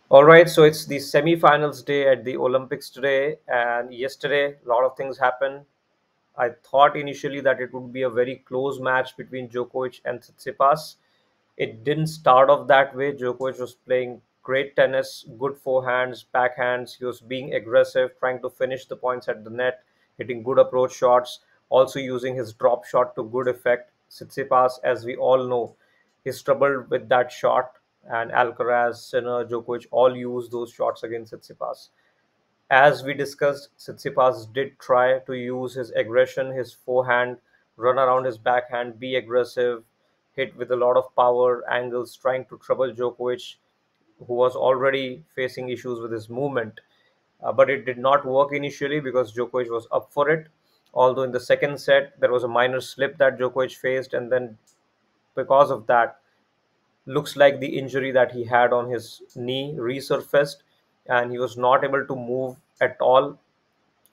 All right, so it's the semi-finals day at the Olympics today, and yesterday a lot of things happened. I thought initially that it would be a very close match between Djokovic and Tsitsipas. It didn't start off that way. Djokovic was playing great tennis, good forehands, backhands. He was being aggressive, trying to finish the points at the net, hitting good approach shots, also using his drop shot to good effect. Tsitsipas, as we all know, he's troubled with that shot, and Alcaraz, Sinner, Djokovic all use those shots against Tsitsipas. As we discussed, Tsitsipas did try to use his aggression, his forehand, run around his backhand, be aggressive, hit with a lot of power, angles, trying to trouble Djokovic, who was already facing issues with his movement. But it did not work initially because Djokovic was up for it. Although in the second set, there was a minor slip that Djokovic faced, and then because of that, looks like the injury that he had on his knee resurfaced, and he was not able to move at all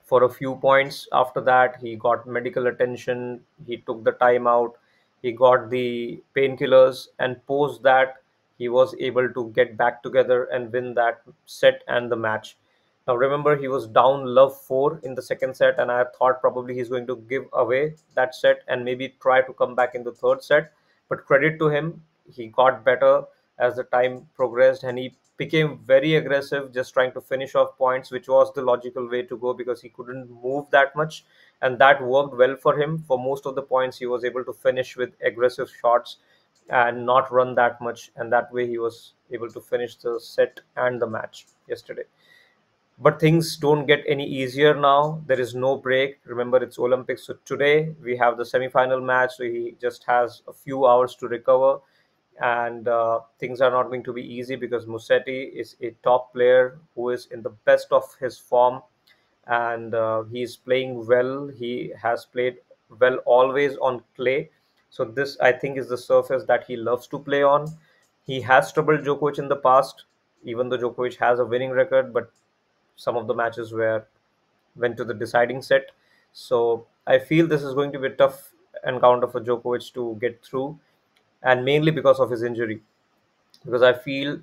for a few points. After that, he got medical attention, he took the time out, he got the painkillers, and post that, he was able to get back together and win that set and the match. Now, remember, he was down love 4 in the second set, and I thought probably he's going to give away that set and maybe try to come back in the third set. But credit to him, he got better as the time progressed, and he became very aggressive, just trying to finish off points, which was the logical way to go because he couldn't move that much. And that worked well for him. For most of the points, he was able to finish with aggressive shots and not run that much. And that way, he was able to finish the set and the match yesterday. But things don't get any easier now. There is no break. Remember, it's Olympics. So today we have the semi-final match. So he just has a few hours to recover, and things are not going to be easy because Musetti is a top player who is in the best of his form, and he's playing well. He has played well always on clay. So this, I think, is the surface that he loves to play on. He has troubled Djokovic in the past, even though Djokovic has a winning record, but some of the matches were went to the deciding set. So I feel this is going to be a tough encounter for Djokovic to get through, and mainly because of his injury. Because I feel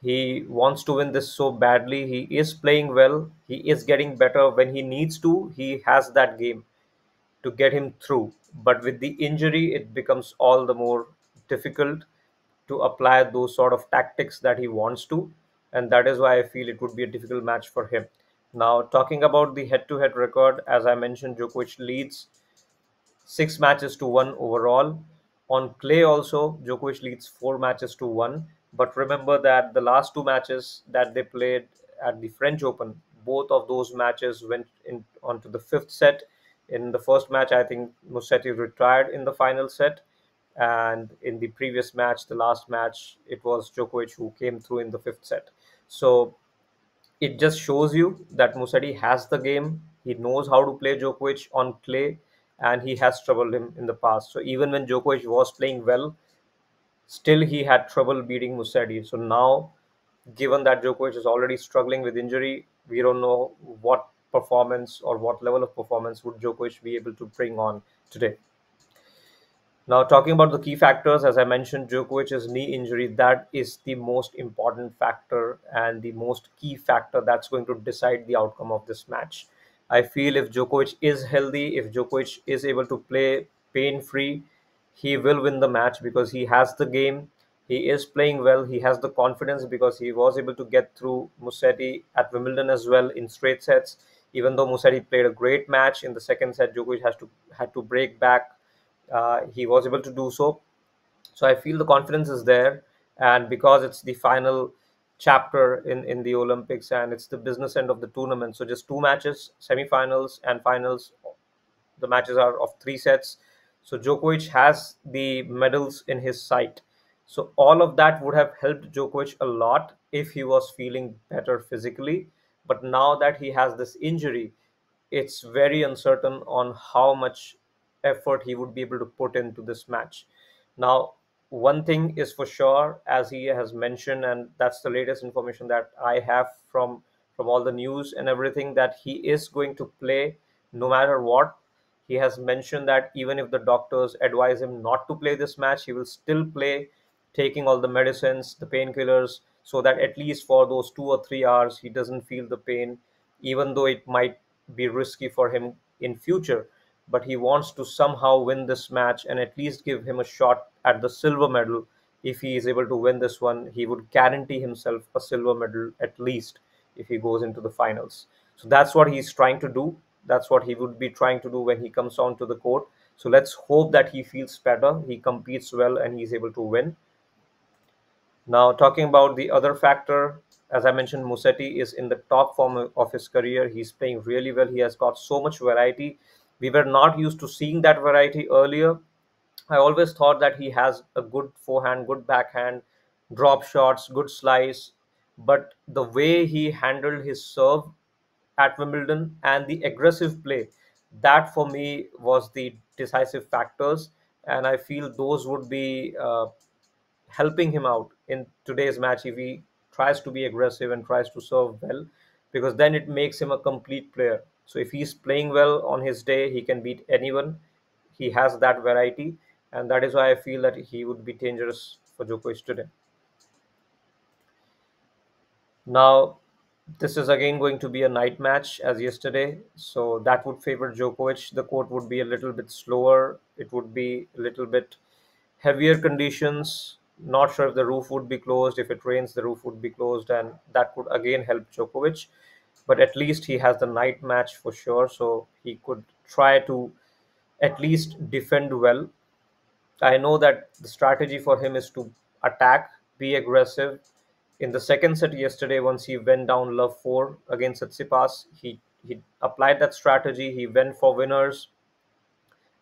he wants to win this so badly. He is playing well. He is getting better when he needs to. He has that game to get him through. But with the injury, it becomes all the more difficult to apply those sort of tactics that he wants to. And that is why I feel it would be a difficult match for him. Now, talking about the head to head record, as I mentioned, Djokovic leads 6 matches to one overall. On clay, also, Djokovic leads 4 matches to one. But remember that the last 2 matches that they played at the French Open, both of those matches went in onto the fifth set. In the first match, I think Musetti retired in the final set, and in the previous match, the last match, it was Djokovic who came through in the fifth set. So it just shows you that Musetti has the game. He knows how to play Djokovic on clay, and he has troubled him in the past. So even when Djokovic was playing well, still he had trouble beating Musetti. So now, given that Djokovic is already struggling with injury, we don't know what performance or what level of performance would Djokovic be able to bring on today. Now, talking about the key factors, as I mentioned, Djokovic's knee injury, that is the most important factor and the most key factor that's going to decide the outcome of this match. I feel if Djokovic is healthy, if Djokovic is able to play pain free, he will win the match because he has the game. He is playing well. He has the confidence because he was able to get through Musetti at Wimbledon as well in straight sets. Even though Musetti played a great match in the second set, Djokovic had to break back. He was able to do so. So I feel the confidence is there, and because it's the final chapter in the Olympics and it's the business end of the tournament, so just 2 matches, semifinals and finals. The matches are of 3 sets. So Djokovic has the medals in his sight. So all of that would have helped Djokovic a lot if he was feeling better physically. But now that he has this injury, it's very uncertain on how much effort he would be able to put into this match. Now, one thing is for sure, as he has mentioned, and that's the latest information that I have from all the news and everything, that he is going to play no matter what. He has mentioned that even if the doctors advise him not to play this match, he will still play, taking all the medicines, the painkillers, so that at least for those 2 or 3 hours he doesn't feel the pain, even though it might be risky for him in future. But he wants to somehow win this match and at least give him a shot at the silver medal. If he is able to win this one, he would guarantee himself a silver medal at least if he goes into the finals. So that's what he's trying to do. That's what he would be trying to do when he comes onto the court. So let's hope that he feels better, he competes well, and he's able to win. Now, talking about the other factor, as I mentioned, Musetti is in the top form of his career. He's playing really well. He has got so much variety. We were not used to seeing that variety earlier. I always thought that he has a good forehand, good backhand, drop shots, good slice. But the way he handled his serve at Wimbledon and the aggressive play, that for me was the decisive factors. And I feel those would be helping him out in today's match if he tries to be aggressive and tries to serve well, because then it makes him a complete player. So if he's playing well on his day, he can beat anyone. He has that variety, and that is why I feel that he would be dangerous for Djokovic today. Now, this is again going to be a night match as yesterday, so that would favor Djokovic. The court would be a little bit slower, it would be a little bit heavier conditions. Not sure if the roof would be closed. If it rains, the roof would be closed, and that would again help Djokovic. But at least he has the night match for sure, so he could try to at least defend well. I know that the strategy for him is to attack, be aggressive. In the second set yesterday, once he went down love 4 against Tsitsipas, he applied that strategy. He went for winners,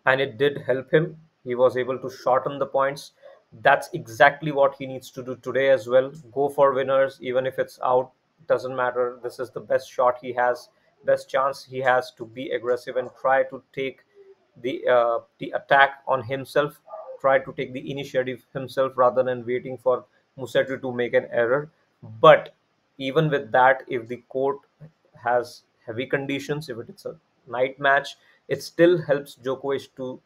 and it did help him. He was able to shorten the points. That's exactly what he needs to do today as well. Go for winners, even if it's out, doesn't matter. This is the best shot he has, best chance he has to be aggressive and try to take the attack on himself. Try to take the initiative himself rather than waiting for Musetti to make an error. But even with that, if the court has heavy conditions, if it's a night match, it still helps Djokovic to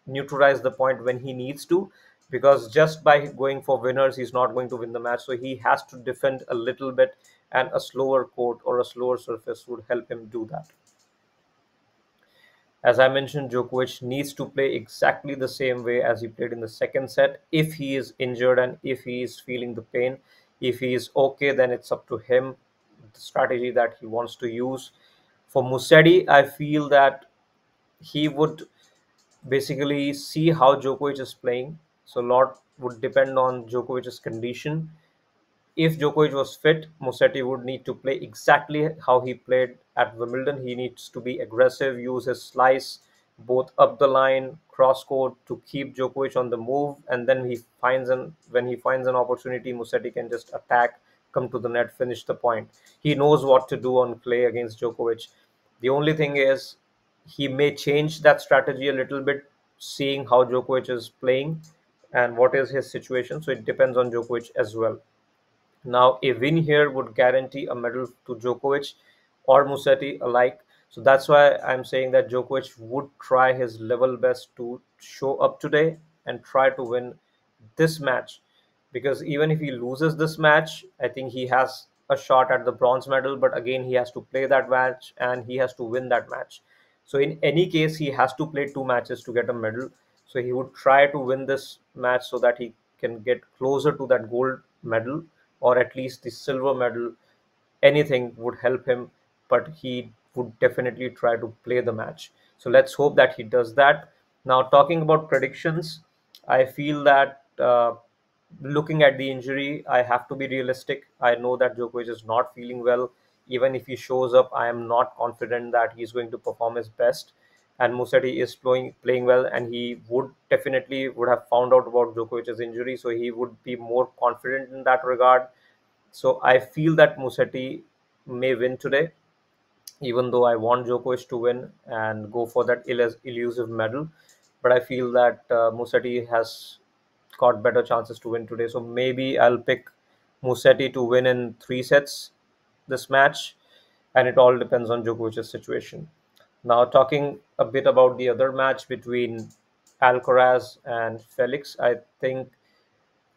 neutralize the point when he needs to, because just by going for winners, he's not going to win the match. So he has to defend a little bit, and a slower court or a slower surface would help him do that. As I mentioned, Djokovic needs to play exactly the same way as he played in the second set. If he is injured and if he is feeling the pain, if he is okay, then it's up to him, the strategy that he wants to use. For Musetti, I feel that he would basically see how Djokovic is playing. So a lot would depend on Djokovic's condition. If Djokovic was fit, Musetti would need to play exactly how he played at Wimbledon. He needs to be aggressive, use his slice both up the line, cross court to keep Djokovic on the move, and then when he finds an opportunity, Musetti can just attack, come to the net, finish the point. He knows what to do on clay against Djokovic. The only thing is he may change that strategy a little bit, seeing how Djokovic is playing and what is his situation. So it depends on Djokovic as well. Now, a win here would guarantee a medal to Djokovic or Musetti alike. So that's why I'm saying that Djokovic would try his level best to show up today and try to win this match. Because even if he loses this match, I think he has a shot at the bronze medal. But again, he has to play that match and he has to win that match. So in any case, he has to play 2 matches to get a medal. So he would try to win this match so that he can get closer to that gold medal or at least the silver medal. Anything would help him, but he would definitely try to play the match. So let's hope that he does that. Now, talking about predictions, I feel that looking at the injury, I have to be realistic. I know that Djokovic is not feeling well. Even if he shows up, I am not confident that he's going to perform his best. And Musetti is playing well, and he would definitely would have found out about Djokovic's injury, so he would be more confident in that regard. So I feel that Musetti may win today, even though I want Djokovic to win and go for that elusive medal. But I feel that Musetti has got better chances to win today. So maybe I'll pick Musetti to win in 3 sets this match, and it all depends on Djokovic's situation. Now, talking a bit about the other match between Alcaraz and Felix, I think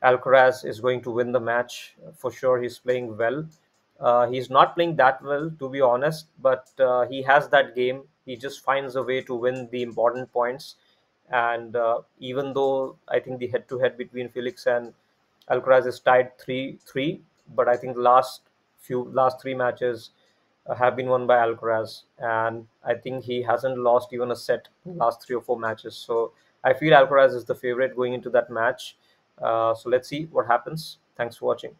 Alcaraz is going to win the match for sure. He's playing well. He's not playing that well, to be honest, but he has that game. He just finds a way to win the important points. And even though I think the head-to-head between Felix and Alcaraz is tied 3-3, but I think the last three matches have been won by Alcaraz, and I think he hasn't lost even a set in the last 3 or 4 matches. So I feel Alcaraz is the favorite going into that match. So let's see what happens. Thanks for watching.